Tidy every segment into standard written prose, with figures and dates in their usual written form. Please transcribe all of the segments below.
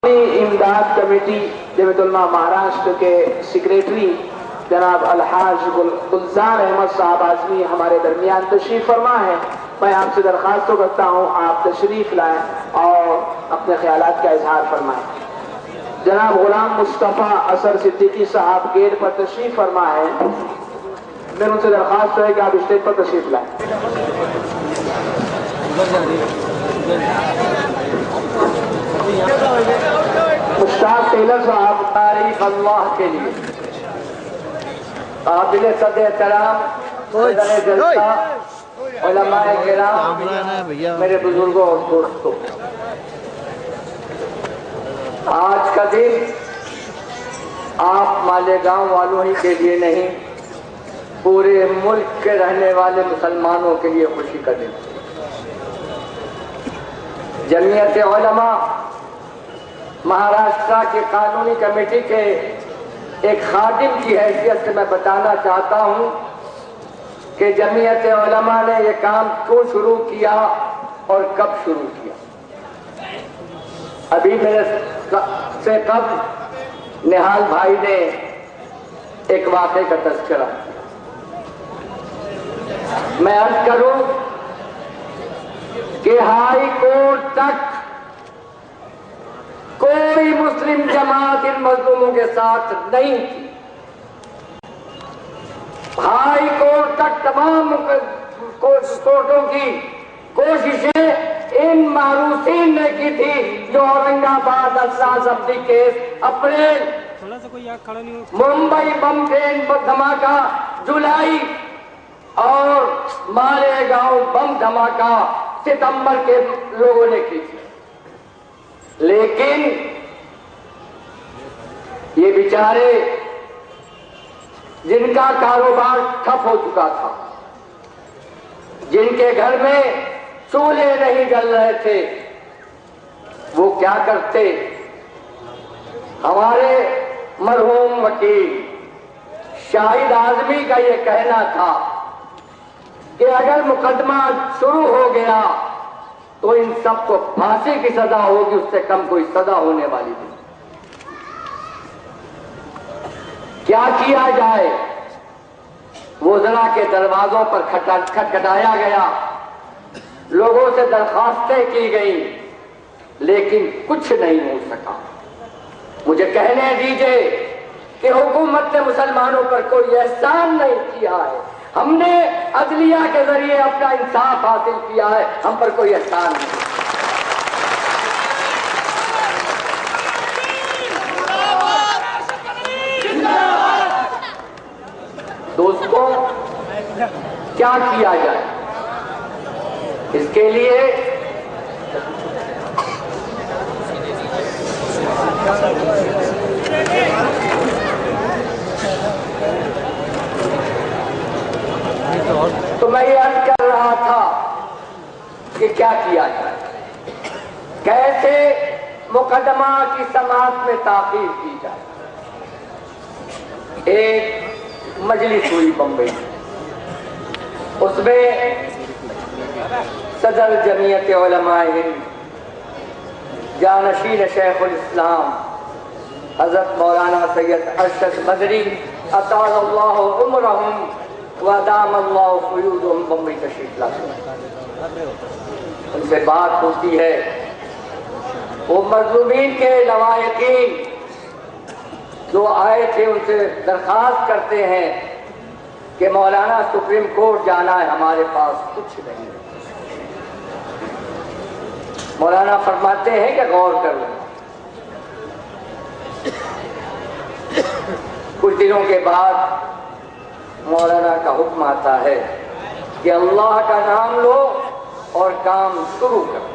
इमदाद कमेटी जमीयत उलमा महाराष्ट्र के सेक्रेटरी जनाब अलहाज गुलजार अहमद साहब आजमी हमारे दरमियान तशरीफ फरमा है। मैं आपसे दरख्वास्त तो करता हूँ आप तशरीफ लाएं और अपने ख्यालात का इजहार फरमाएं। जनाब गुलाम मुस्तफ़ा असर सिद्दीकी साहब गेट पर तशरीफ फरमा है। मेरे उनसे दरख्वास्त है कि आप स्टेज पर तशरीफ लाएं। मुश्ताक टेलर साहब तारीफ अल्लाह के लिए काबिल सद एहतराम उलमाए किराम, मेरे बुजुर्गों और दोस्तों, आज का दिन आप मालेगांव वालों ही के लिए नहीं, पूरे मुल्क के रहने वाले मुसलमानों के लिए खुशी का दिन। जमीयत उलमा महाराष्ट्र के कानूनी कमेटी के एक खादिम की हैसियत से मैं बताना चाहता हूं कि जमीयत उलमा ने यह काम क्यों शुरू किया और कब शुरू किया। अभी मेरे से कब निहाल भाई ने एक वाक़े का तज़किरा किया। मैं अर्ज करूं कि हाई कोर्ट तक कोई मुस्लिम जमात इन मजलूमों के साथ नहीं थी। हाई कोर्ट तक तमाम कोर्टों की कोशिशें इन मारूसीन ने की थी जो औरंगाबाद असराजब्दी केस, अप्रैल, मुंबई बम ट्रेन धमाका जुलाई और मालेगांव बम धमाका सितंबर के लोगों ने की थी। लेकिन ये बेचारे जिनका कारोबार ठप हो चुका था, जिनके घर में चूल्हे नहीं जल रहे थे, वो क्या करते। हमारे मरहूम वकील शाहिद आजमी का ये कहना था कि अगर मुकदमा शुरू हो गया तो इन सबको फांसी की सजा होगी, उससे कम कोई सजा होने वाली नहीं। क्या किया जाए। वज़रा के दरवाजों पर खटखटाया गया, लोगों से दरखास्तें की गई, लेकिन कुछ नहीं हो सका। मुझे कहने दीजिए कि हुकूमत ने मुसलमानों पर कोई एहसान नहीं किया है। हमने अदलिया के जरिए अपना इंसाफ हासिल किया है, हम पर कोई एहसान नहीं। दोस्तों, क्या किया जाए इसके लिए? तो मैं ये अर्ज कर रहा था कि क्या किया जाए, कैसे मुकदमा की समाअत में ताखीर की जाए। एक मजलिस हुई बम्बई, उसमें सदर जमीयत उलमा हिंद जानशीन शेखुल इस्लाम हजरत मौलाना सैयद अरशद मदरी अतालल्लाहु उम्रहुम वदामल्लाहु फ़ुयूदहुम बम्बई तशरीफ लाते। उनसे बात होती है, वो मज़लूमीन के लवाहिकीन जो आए थे उनसे दरखास्त करते हैं कि मौलाना सुप्रीम कोर्ट जाना है, हमारे पास कुछ नहीं। मौलाना फरमाते हैं कि गौर कर लो। कुछ दिनों के बाद मौलाना का हुक्म आता है कि अल्लाह का नाम लो और काम शुरू करो।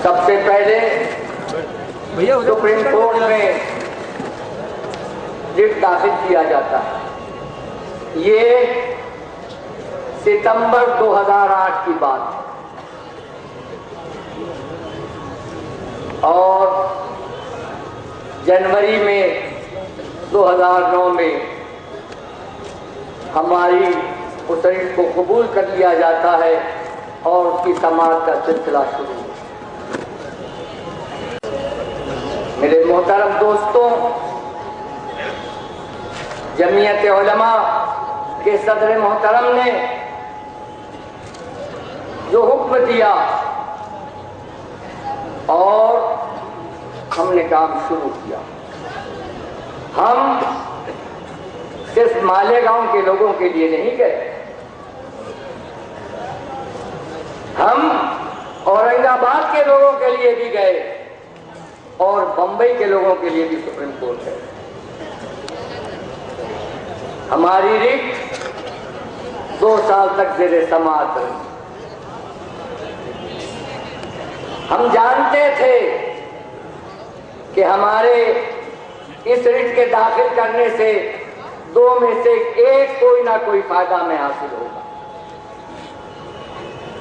सबसे पहले सुप्रीम कोर्ट में रिट दाखिल किया जाता है। ये सितंबर 2008 की बात है और जनवरी में 2009 में हमारी उस रिट को कबूल कर लिया जाता है उसकी समाअत का सिलसिला शुरू। मेरे मोहतरम दोस्तों, जमीयत उलमा के सदर मोहतरम ने जो हुक्म दिया और हमने काम शुरू किया। हम सिर्फ मालेगांव के लोगों के लिए नहीं गए, हम औरंगाबाद के लोगों के लिए भी गए और बंबई के लोगों के लिए भी सुप्रीम कोर्ट है। हमारी रिट 2 साल तक ज़ेरे समाअत रही। हम जानते थे कि हमारे इस रिट के दाखिल करने से 2 में से एक कोई ना कोई फायदा में हासिल होगा।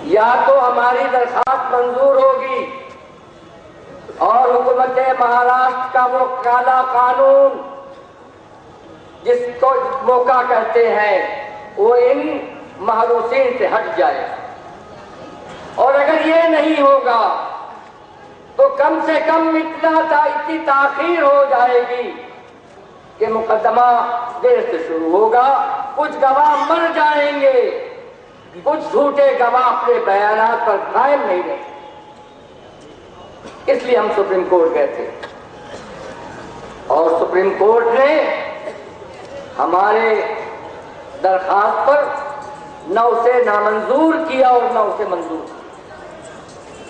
या तो हमारी दरखास्त मंजूर होगी और हुकूमत महाराष्ट्र का वो काला कानून जिसको मौका कहते हैं वो इन महरूसीन से हट जाए, और अगर ये नहीं होगा तो कम से कम इतनी ताखीर हो जाएगी कि मुकदमा देर से शुरू होगा, कुछ गवाह मर जाएंगे, कुछ झूठे गवाह अपने बयानात पर कायम नहीं रहे। इसलिए हम सुप्रीम कोर्ट गए थे और सुप्रीम कोर्ट ने हमारे दरखास्त पर न उसे नामंजूर किया और न उसे मंजूर किया।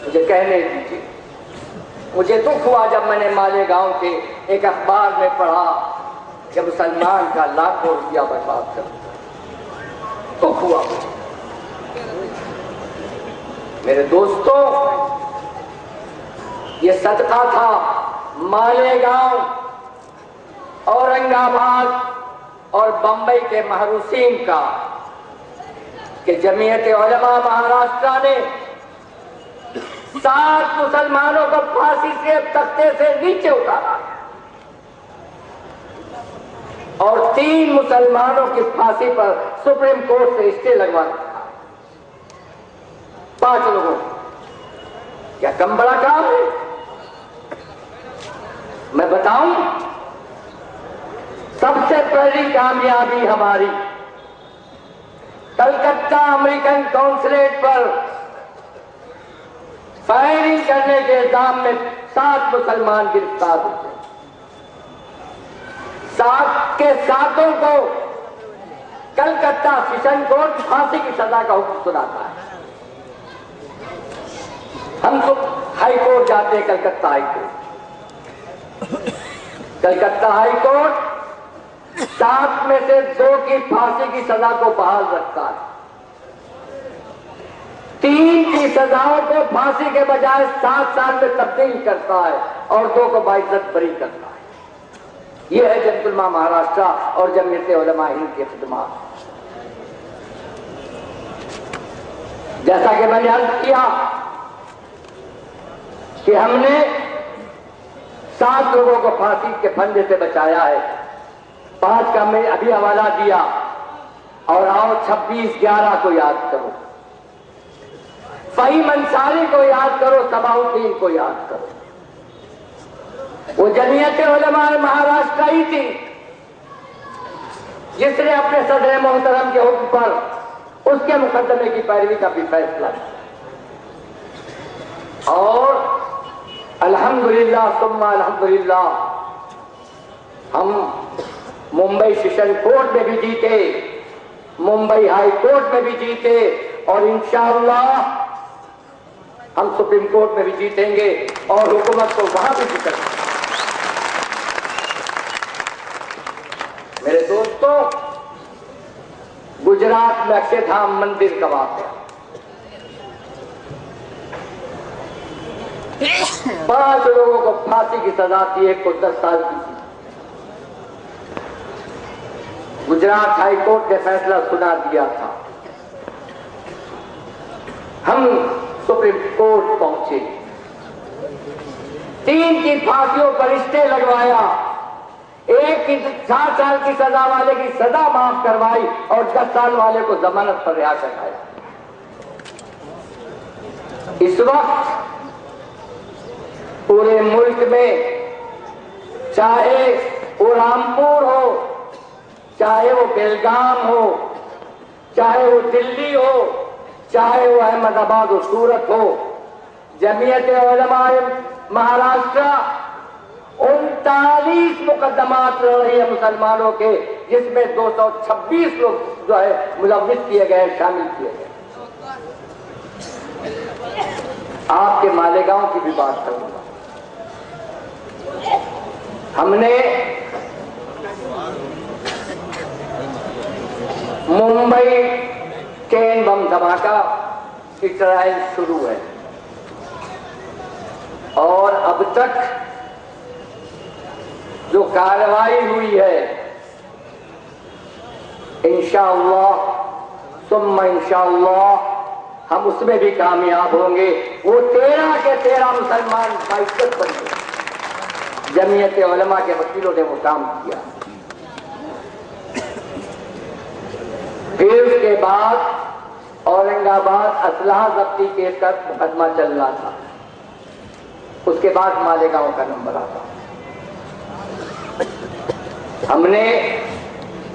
मुझे कहने दीजिए, मुझे दुख हुआ जब मैंने मालेगांव के एक अखबार में पढ़ा कि मुसलमान का लाखों रुपया बर्बाद कर दिया। दुख हुआ मेरे दोस्तों। ये सदका था मालेगांव, औरंगाबाद और बंबई के महरूसीन का कि जमीयत उलमा महाराष्ट्र ने 7 मुसलमानों को फांसी से तख्ते से नीचे उतारा और 3 मुसलमानों की फांसी पर सुप्रीम कोर्ट से स्टे लगवा दिया। 5 लोगों, क्या कम बड़ा काम है? मैं बताऊं, सबसे पहली कामयाबी हमारी कलकत्ता अमेरिकन कॉन्सुलेट पर फायरिंग करने के इल्जाम में 7 मुसलमान गिरफ्तार हुए। 7 के 7 को कलकत्ता सेशन कोर्ट फांसी की सजा का हुक्म सुनाता है। हम तो हाई कोर्ट जाते हैं, Calcutta high court. Calcutta high court 7 में से 2 की फांसी की सजा को बहाल रखता है, 3 की सजाओं को फांसी के बजाय 7 साल में तब्दील करता है और 2 को बाइज्जत बरी करता है। यह है जमीयत उलमा महाराष्ट्र और जमीयत उलमा हिंद की खिदमत। जैसा कि मैंने अर्ज किया कि हमने 7 लोगों को फांसी के फंदे से बचाया है। 5 का मैं अभी हवाला दिया और आओ 26/11 को याद करो, फहीम अंसारी को याद करो, सबाउद्दीन को याद करो। वो जमीयत उलमा महाराष्ट्र ही थी जिसने अपने सदर मोहतरम के हुक्म पर उसके मुकदमे की पैरवी का भी फैसला किया और अल्हम्दुलिल्लाह सुम्मा अल्हम्दुलिल्लाह हम मुंबई सेशन कोर्ट में भी जीते, मुंबई हाई कोर्ट में भी जीते और इंशाअल्लाह हम सुप्रीम कोर्ट में भी जीतेंगे और हुकूमत को वहां भी जीतेंगे। मेरे दोस्तों, गुजरात में अक्षरधाम मंदिर का वाक़या, 5 लोगों को फांसी की सजा थी, एक को 10 साल की थी। गुजरात हाई कोर्ट ने फैसला सुना दिया था। हम सुप्रीम कोर्ट पहुंचे, 3 की फांसियों पर स्टे लगवाया, 1 की 7 साल की सजा वाले की सजा माफ करवाई और 10 साल वाले को जमानत पर रिहा कराया। इस वक्त पूरे मुल्क में, चाहे वो रामपुर हो, चाहे वो बेलगाम हो, चाहे वो दिल्ली हो, चाहे वो अहमदाबाद और सूरत हो, जमीयत उलमाए महाराष्ट्र 39 मुकदमात लड़ रही है मुसलमानों के, जिसमें 226 लोग जो है मुलव्विस किए गए, शामिल किए गए। आपके मालेगांव की भी बात करूंगा। हमने मुंबई ट्रेन बम धमाका की ट्रायल शुरू है और अब तक जो कार्रवाई हुई है, इंशाअल्लाह सुम्मा इंशाअल्लाह हम उसमें भी कामयाब होंगे। वो 13 के 13 मुसलमान बाइज्जत बन गए। जमीयत उलमा के वकीलों ने वो काम किया। फिर उसके बाद औरंगाबाद असलहा जब्ती केस का मुकदमा चल रहा था, उसके बाद मालेगांव का नंबर आता। हमने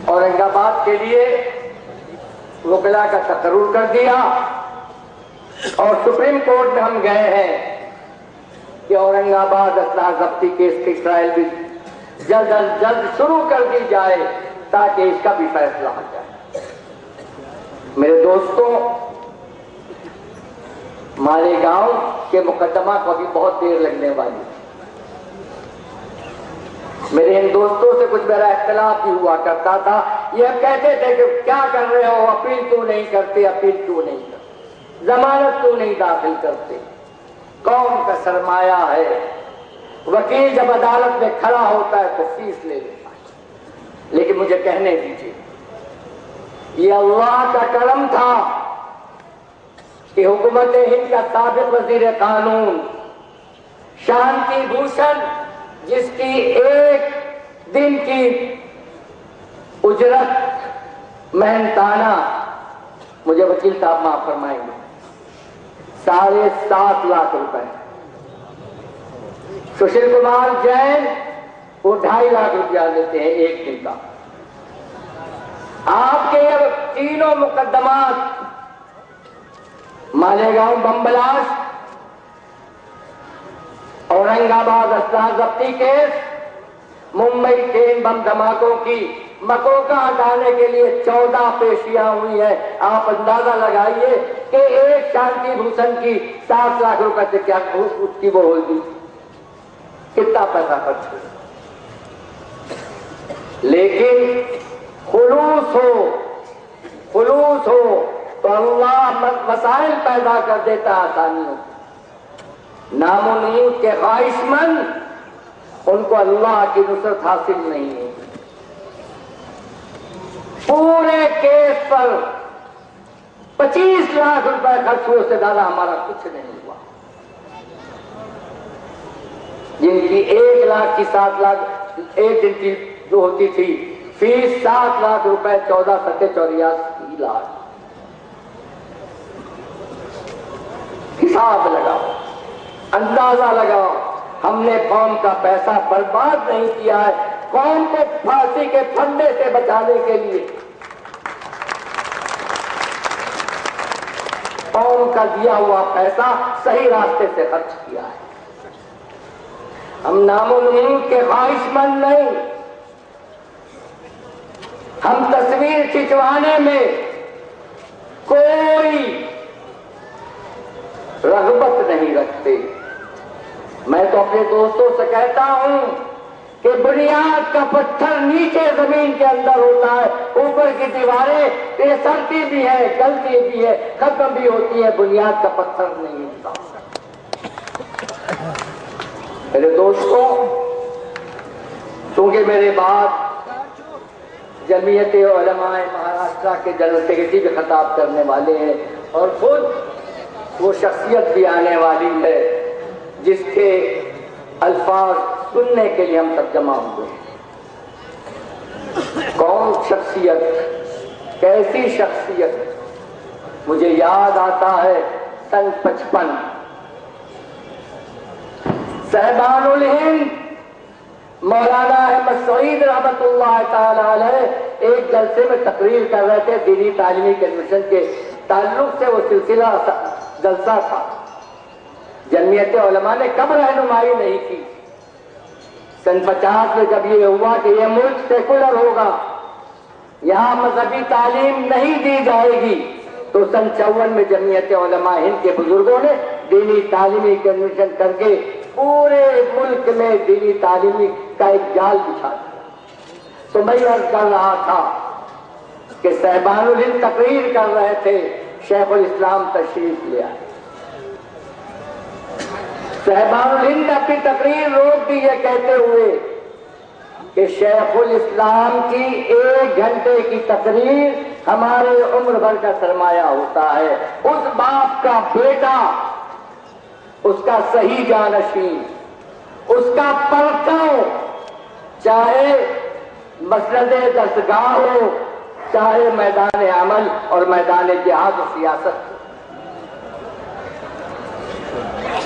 औरंगाबाद के लिए वकीला का तकर्रुर कर दिया और सुप्रीम कोर्ट में हम गए हैं कि औरंगाबाद असलहा जब्ती केस की ट्रायल भी जल्द अज जल्द शुरू कर दी जाए ताकि इसका भी फैसला हो जाए। मेरे दोस्तों, मालेगांव के मुकदमा को अभी बहुत देर लगने वाली। मेरे इन दोस्तों से कुछ मेरा इख्तिलाफ भी हुआ करता था। ये कहते थे कि क्या कर रहे हो, अपील क्यों नहीं करते, अपील क्यों नहीं करते, जमानत क्यों नहीं दाखिल करते। कौम का सरमाया है, वकील जब अदालत में खड़ा होता है तो फीस ले लेता है। लेकिन मुझे कहने दीजिए, ये अल्लाह का करम था कि हुकूमत हिंद का साबिक वजीर कानून शांति भूषण, जिसकी एक दिन की उजरत मेहनताना, मुझे वकील साहब माफ फरमाएंगे, 7.5 लाख रुपए। सुशील कुमार जैन वो 2.5 लाख रुपया लेते हैं एक दिन का। आपके ये तीनों मुकदमात, मालेगांव बम ब्लास्ट, औरंगाबाद असलहा जब्ती केस, मुंबई ट्रेन बम धमाकों की मकोका हटाने के लिए 14 पेशियां हुई है। आप अंदाजा लगाइए कि एक शांति भूषण की 7 लाख रुपए से क्या उसकी वो होगी, कितना पैसा खर्च हो। लेकिन खुलूस हो तो अल्लाह मसाइल पैदा कर देता है, आसानियों। नामुनूद के ख्वाहिशमंद, उनको अल्लाह की नुसरत हासिल नहीं है। पूरे केस पर 25 लाख रुपए खर्च हुए, उससे ज्यादा हमारा कुछ नहीं हुआ। जिनकी 1 लाख की 7 लाख एक दिन की जो होती थी फीस, 7 लाख रुपए, 14 सत्ते 84 लाख। हिसाब लगाओ, अंदाजा लगाओ। हमने कौम का पैसा बर्बाद नहीं किया है, कौम को फांसी के फंदे से बचाने के लिए कौम का दिया हुआ पैसा सही रास्ते से खर्च किया है। हम नामुमकिन के ख्वाहिशमंद नहीं, हम तस्वीर खिंचवाने में कोई रगबत नहीं रखते। मैं तो अपने दोस्तों से कहता हूं कि बुनियाद का पत्थर नीचे जमीन के अंदर होता है, ऊपर की दीवारें फिसलती भी है, गलती भी है, खत्म भी होती है, बुनियाद का पत्थर नहीं होता। मेरे दोस्तों, क्योंकि मेरे बाद जमीयत उलमाए महाराष्ट्र के जनरल सेक्रेटरी भी खिताब करने वाले हैं और खुद वो शख्सियत भी आने वाली है जिसके अल्फाज सुनने के लिए हम सब जमा हुए। कौन शख्सियत, कैसी शख्सियत। मुझे याद आता है सन 55 साहिबानुल हिंद मौलाना अहमद सईद रहमतुल्लाह ताला अलैह एक जलसे में तकरीर कर रहे थे दीनी तालीमी कन्वेंशन के ताल्लुक से। वो सिलसिला जलसा था। जमीयत उलमा ने कब रहनुमाई नहीं की? सन 50 में जब ये हुआ कि ये मुल्क सेकुलर होगा, यहाँ मजहबी तालीम नहीं दी जाएगी, तो सन 54 में जमीयत उलमा हिंद के बुजुर्गों ने दीनी तालीमी कन्वेंशन करके पूरे मुल्क में दीनी तालीमी का एक जाल बिछा। तो मैं अर्ज कर रहा था कि साहिबानुल हिंद तकरीर कर रहे थे, शेखुल इस्लाम तशरीफ ले आए। साहिबानुल हिंद ने अपनी तकरीर रोक दी ये कहते हुए कि शेखुल इस्लाम की 1 घंटे की तकरीर हमारे उम्र भर का सरमाया होता है। उस बाप का बेटा, उसका सही जानशीन, उसका परचम, चाहे मसनद दस्तगाह हो, चाहे मैदान अमल और मैदान जिहाद और सियासत,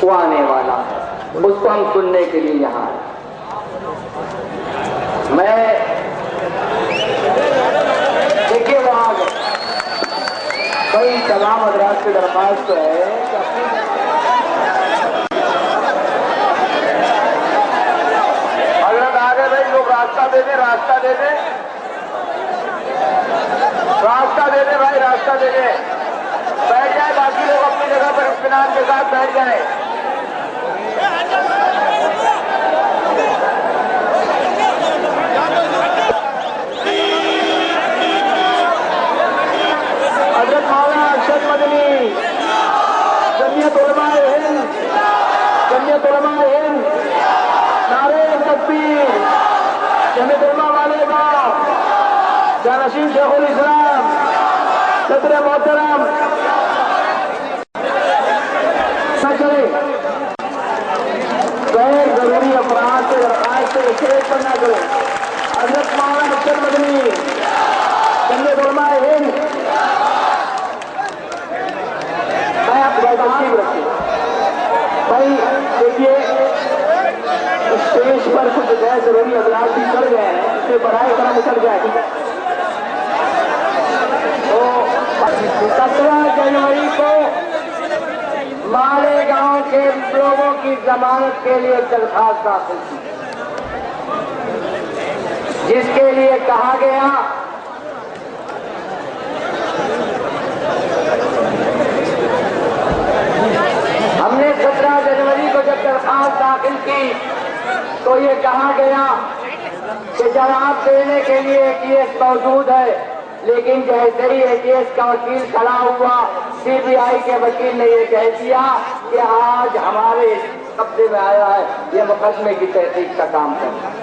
वो आने वाला है। उसको हम सुनने के लिए यहाँ आए। मैं देखिए वहां कई तमाम हजरात की दरख्वास्त है कि हजरत आगे भाई लोग रास्ता दे दें, रास्ता दे दें, रास्ता दे दें भाई, रास्ता दे दें। बैठ जाए, बाकी लोग अपनी जगह पर इत्मीनान के साथ बैठ जाए। हजरत मौलाना अरशद मदनी, जमीयत उलमा हिंद, जमीयत उलमा हिंद, नारे तकबीर, जमीयत उलमा वालेगांव, जानशीन शेखुल इस्लाम, सदर मोहतरम गैर जरूरी अपराध से दरखास्त से स्टेज पर न करें। हजरत मौलाना अरशद मदनी, जमीयत उलमा हिंद, मैं आप तस्लीम रखिए भाई। देखिए स्टेज पर कुछ गैर जरूरी अपराध भी चढ़ गए हैं, इससे बड़ाई करम उतर जाए। तो 17 जनवरी को मालेगांव के लोगों की जमानत के लिए दरखास्त दाखिल की, जिसके लिए कहा गया हमने 17 जनवरी को जब दरखास्त दाखिल की तो ये कहा गया कि जवाब देने के लिए एटीएस मौजूद है, लेकिन जैसे ही एटीएस का वकील खड़ा हुआ, सीबीआई के वकील ने यह कह दिया कि आज हमारे कब्जे में आया है, यह मुकदमे की तहकीक का काम करना है।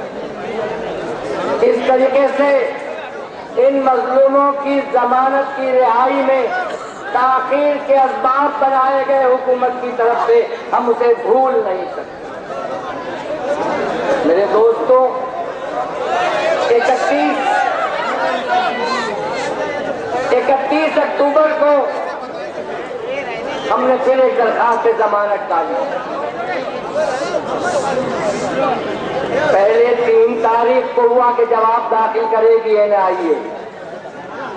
इस तरीके से इन मजलूमों की जमानत की रिहाई में ताखीर के असबाब बनाए गए हुकूमत की तरफ से, हम उसे भूल नहीं सकते। मेरे दोस्तों, 31 अक्टूबर को हमने फिर एक दरखास्त से जमानत डाली। पहले 3 तारीख को हुआ कि जवाब दाखिल करेगी एनआईए,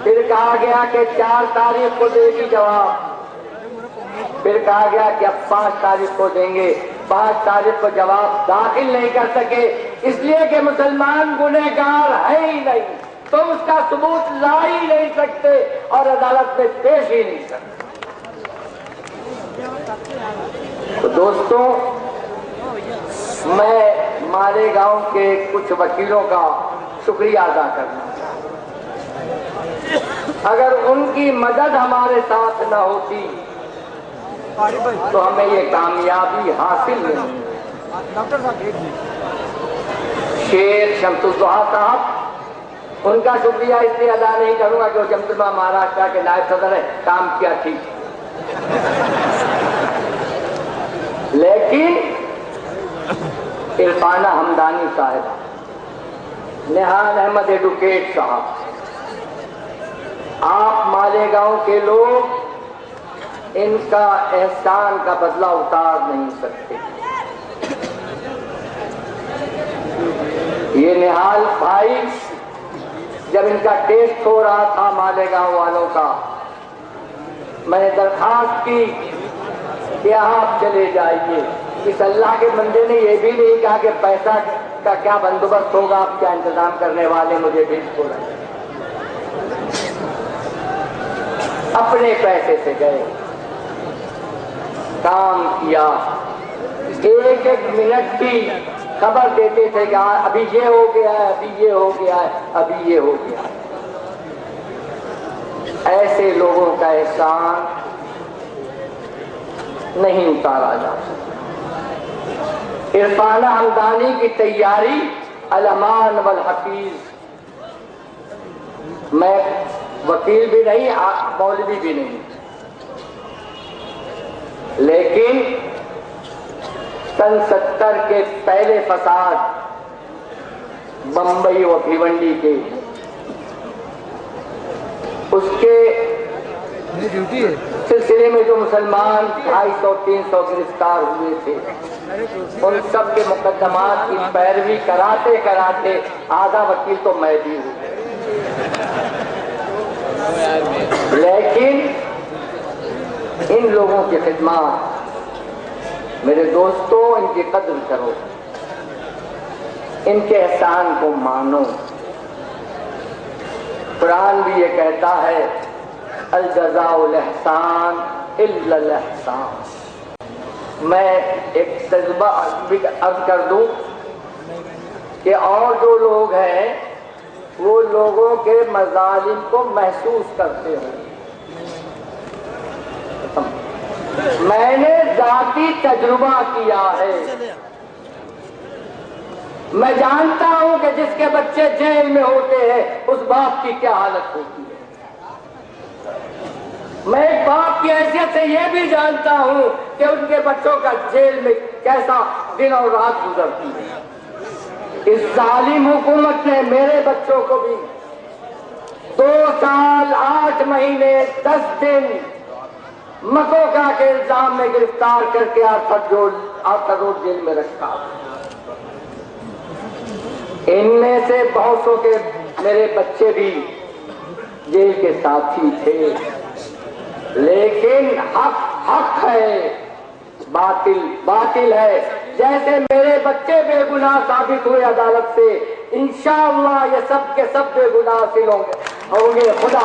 फिर कहा गया कि 4 तारीख को देगी जवाब, फिर कहा गया कि अब 5 तारीख को देंगे। 5 तारीख को जवाब दाखिल नहीं कर सके, इसलिए कि मुसलमान गुनहगार है ही नहीं, तो उसका सबूत ला ही नहीं सकते और अदालत में पेश ही नहीं सकते। तो दोस्तों, मैं मालेगांव के कुछ वकीलों का शुक्रिया अदा करना चाहता। अगर उनकी मदद हमारे साथ न होती तो हमें ये कामयाबी हासिल नहीं। शेख शमसुद्दौहा साहब, उनका शुक्रिया इसलिए अदा नहीं करूंगा कि वो जमतुल्मा महाराष्ट्र के नायब सदर है, काम किया ठीक, लेकिन इरफाना हमदानी साहब, निहाल अहमद एडवोकेट साहब, आप मालेगांव के लोग इनका एहसान का बदला उतार नहीं सकते। ये निहाल भाई जब इनका टेस्ट हो रहा था मालेगांव वालों का, मैंने दरखास्त की कि आप चले जाइए। इस अल्लाह के बंदे ने यह भी नहीं कहा कि पैसा का क्या बंदोबस्त होगा, आप क्या इंतजाम करने वाले, मुझे भेज को रहे। अपने पैसे से गए, काम किया, एक एक मिनट की खबर देते थे कि अभी ये हो गया है, अभी ये हो गया है, अभी ये हो गया है। ऐसे लोगों का एहसान नहीं उतारा जा सकता। इरफाना हमदानी की तैयारी अल-अमान वल हफीज, मैं वकील भी नहीं, मौलवी भी नहीं, लेकिन सन 70 के पहले फसाद बंबई व भिवंडी के, उसके सिलसिले में जो मुसलमान 250-300 गिरफ्तार हुए थे, उन सब के मुकदमात की पैरवी कराते कराते आधा वकील तो मैं भी हूँ। लेकिन इन लोगों की खिदमत, मेरे दोस्तों, इनकी कद्र करो, इनके एहसान को मानो। कुरान भी ये कहता है अल जज़ाउल एहसान इल्लल एहसान। मैं एक तजुर्बा अर्ज कर दूं कि और जो लोग हैं वो लोगों के मज़ालिम को महसूस करते हैं। मैंने जाती तजुर्बा किया है, मैं जानता हूं कि जिसके बच्चे जेल में होते हैं उस बाप की क्या हालत होती है। मैं एक बाप की हैसियत से यह भी जानता हूं कि उनके बच्चों का जेल में कैसा दिन और रात गुजरती है। इस जालिम हुकूमत ने मेरे बच्चों को भी 2 साल 8 महीने 10 दिन मकोका के इल्जाम में गिरफ्तार करके आर्थर रोड जेल में रखा। इनमें से बहुत सौ के मेरे बच्चे भी जेल के साथी थे, लेकिन हक हक है, बातिल बातिल है। जैसे मेरे बच्चे बेगुनाह साबित हुए अदालत से, इंशाअल्लाह ये सब के सब बेगुनाह होंगे। खुदा